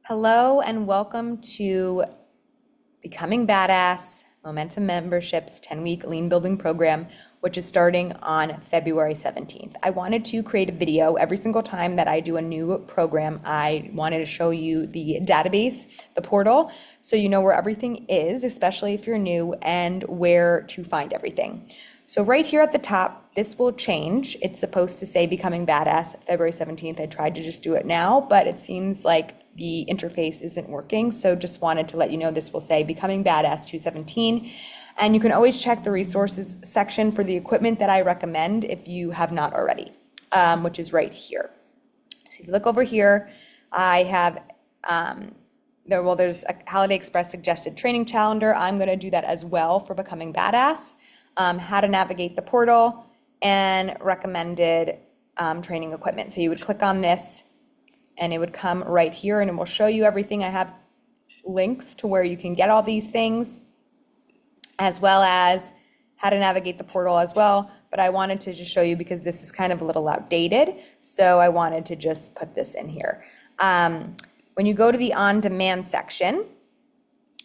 Hello and welcome to Becoming Badass Momentum Membership's 10-week lean building program, which is starting on February 17th. I wanted to create a video every single time that I do a new program. I wanted to show you the database, the portal, so you know where everything is, especially if you're new, and where to find everything. So right here at the top, this will change. It's supposed to say Becoming Badass February 17th. I tried to just do it now, but it seems like the interface isn't working. So just wanted to let you know this will say Becoming Badass 217. And you can always check the resources section for the equipment that I recommend if you have not already, which is right here. So if you look over here, I have there's a Holiday Express suggested training calendar. I'm going to do that as well for Becoming Badass. How to navigate the portal, and recommended training equipment. So you would click on this and it would come right here and it will show you everything. I have links to where you can get all these things, as well as how to navigate the portal as well. But I wanted to just show you because this is kind of a little outdated. So I wanted to just put this in here. When you go to the on-demand section,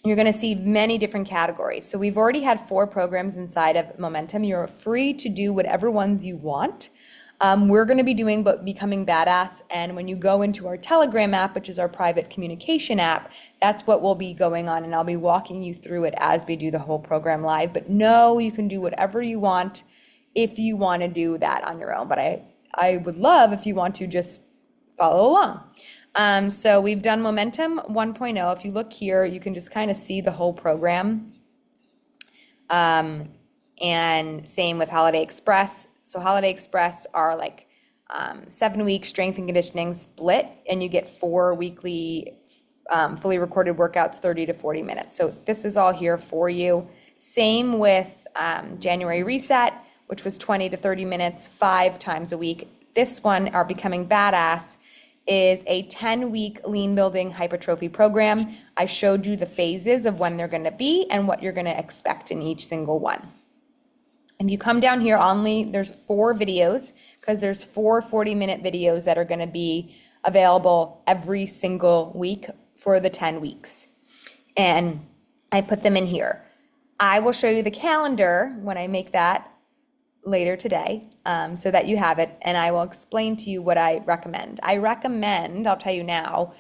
you're going to see many different categories. So we've already had 4 programs inside of Momentum. You're free to do whatever ones you want. We're going to be doing Becoming Badass. And when you go into our Telegram app, which is our private communication app, that's what will be going on. And I'll be walking you through it as we do the whole program live. But no, you can do whatever you want if you want to do that on your own. But I would love if you want to just follow along. So we've done Momentum 1.0. If you look here, you can just kind of see the whole program. And same with Holiday Express. So Holiday Express are like 7-week strength and conditioning split, and you get 4 weekly fully recorded workouts, 30 to 40 minutes. So this is all here for you. Same with January Reset, which was 20 to 30 minutes, 5 times a week. This one, our Becoming Badass, is a 10-week lean building hypertrophy program. I showed you the phases of when they're going to be and what you're going to expect in each single one. If you come down here, there's 4 videos, because there's 4 40-minute videos that are going to be available every single week for the 10 weeks. And I put them in here. I will show you the calendar when I make that later today, so that you have it, and I will explain to you what I recommend. I'll tell you now,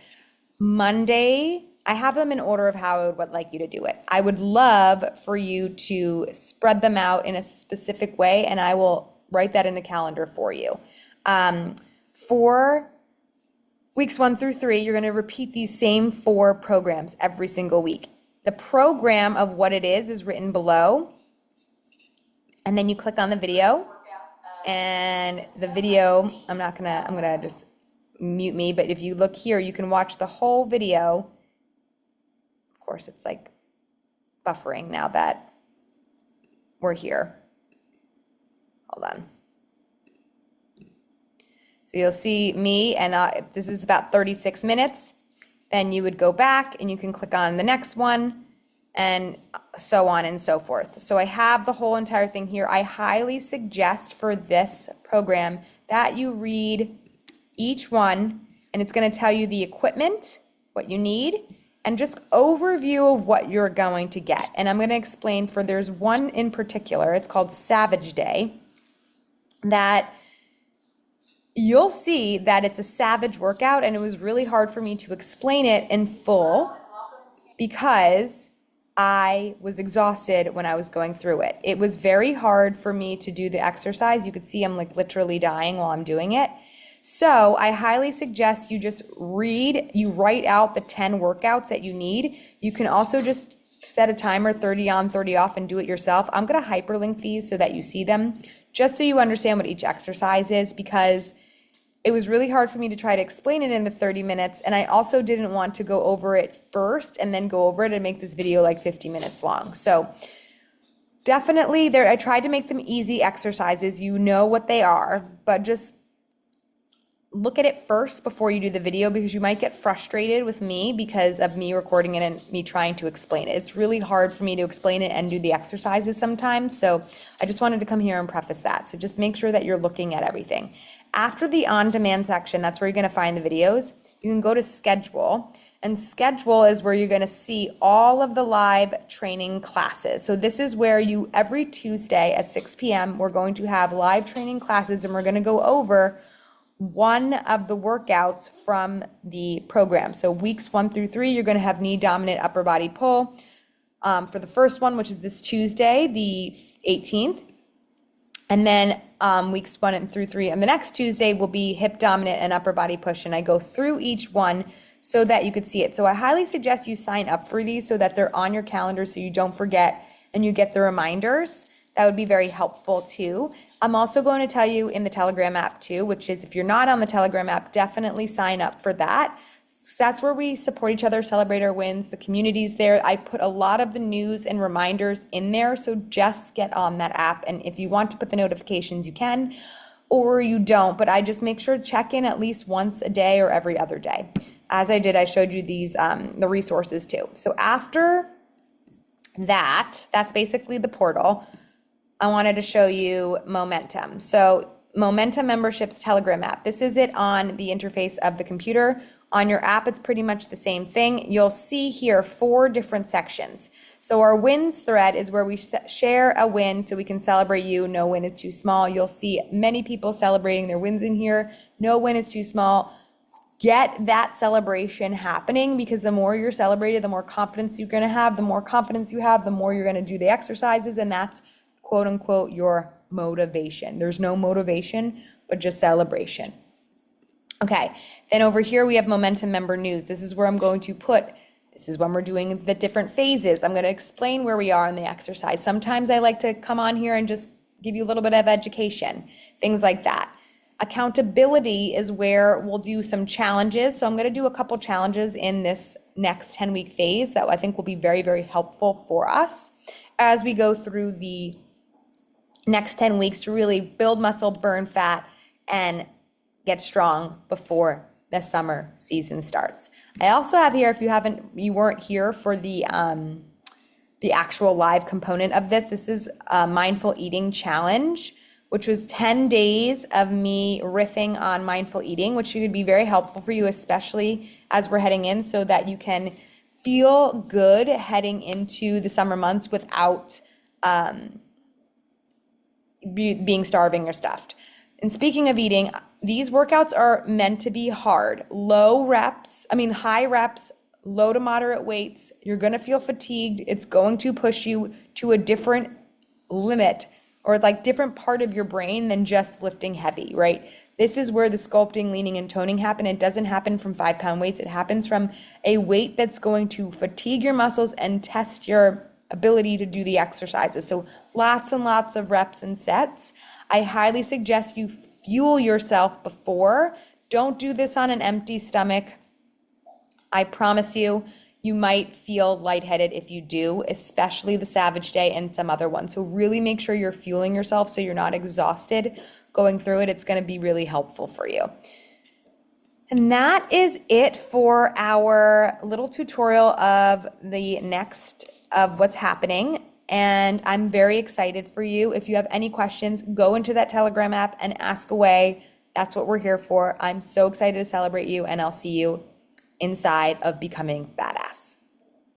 Monday, I have them in order of how I would like you to do it. I would love for you to spread them out in a specific way, and I will write that in the calendar for you. For weeks 1 through 3, you're going to repeat these same 4 programs every single week. The program of what it is written below. And then you click on the video, and the video, I'm gonna just mute me, but if you look here, you can watch the whole video. Of course, it's like buffering now that we're here. Hold on. So you'll see me, and this is about 36 minutes. Then you would go back and you can click on the next one, and so on and so forth. So I have the whole entire thing here. I highly suggest for this program that you read each one, and it's going to tell you the equipment, what you need, and just overview of what you're going to get. And I'm going to explain there's one in particular, it's called Savage Day, that you'll see that it's a savage workout, and it was really hard for me to explain it in full because I was exhausted when I was going through it. It was very hard for me to do the exercise. You could see I'm like literally dying while I'm doing it. So I highly suggest you just you write out the 10 workouts that you need. You can also just set a timer, 30 on, 30 off, and do it yourself. I'm going to hyperlink these so that you see them, just so you understand what each exercise is, because it was really hard for me to try to explain it in the 30 minutes. And I also didn't want to go over it first and then go over it and make this video like 50 minutes long. So definitely I tried to make them easy exercises. You know what they are, but just look at it first before you do the video, because you might get frustrated with me because of me recording it and me trying to explain it. It's really hard for me to explain it and do the exercises sometimes. So I just wanted to come here and preface that. So just make sure that you're looking at everything. After the on-demand section, that's where you're going to find the videos. You can go to schedule, and schedule is where you're going to see all of the live training classes. So this is where every Tuesday at 6 p.m., we're going to have live training classes, and we're going to go over one of the workouts from the program. So weeks 1 through 3, you're going to have knee dominant upper body pull. For the first one, which is this Tuesday, the 18th. And then weeks 1 through 3 and the next Tuesday will be hip dominant and upper body push. And I go through each one so that you could see it. So I highly suggest you sign up for these so that they're on your calendar so you don't forget and you get the reminders. That would be very helpful too. I'm also going to tell you in the Telegram app too, which is if you're not on the Telegram app, definitely sign up for that. That's where we support each other, celebrate our wins, the community's there. I put a lot of the news and reminders in there, so just get on that app. And if you want to put the notifications, you can, or you don't. But I just make sure to check in at least once a day or every other day. As I did, I showed you these, the resources too. So after that, that's basically the portal. I wanted to show you Momentum. So Momentum Membership's Telegram app. This is it on the interface of the computer. On your app, it's pretty much the same thing. You'll see here 4 different sections. So our wins thread is where we share a win so we can celebrate you. No win is too small. You'll see many people celebrating their wins in here. No win is too small. Get that celebration happening, because the more you're celebrated, the more confidence you're going to have. The more confidence you have, the more you're going to do the exercises, and that's quote unquote your motivation. There's no motivation, but just celebration. Okay, then over here we have Momentum Member News. This is where I'm going to this is when we're doing the different phases. I'm going to explain where we are in the exercise. Sometimes I like to come on here and just give you a little bit of education, things like that. Accountability is where we'll do some challenges. So I'm going to do a couple challenges in this next 10-week phase that I think will be very, very helpful for us as we go through the next 10 weeks to really build muscle, burn fat, and get strong before the summer season starts. I also have here, if you weren't here for the actual live component of this, this is a mindful eating challenge, which was 10 days of me riffing on mindful eating, which could be very helpful for you, especially as we're heading in, so that you can feel good heading into the summer months without being starving or stuffed. And speaking of eating, these workouts are meant to be hard, high reps, low to moderate weights. You're going to feel fatigued. It's going to push you to a different limit or like different part of your brain than just lifting heavy, right? This is where the sculpting, leaning, and toning happen. It doesn't happen from 5-pound weights. It happens from a weight that's going to fatigue your muscles and test your ability to do the exercises. So lots and lots of reps and sets. I highly suggest you fuel yourself before. Don't do this on an empty stomach. I promise you, you might feel lightheaded if you do, especially the Savage Day and some other ones. So really make sure you're fueling yourself so you're not exhausted going through it. It's going to be really helpful for you. And that is it for our little tutorial of what's happening. And I'm very excited for you. If you have any questions, go into that Telegram app and ask away. That's what we're here for. I'm so excited to celebrate you, and I'll see you inside of Becoming Badass.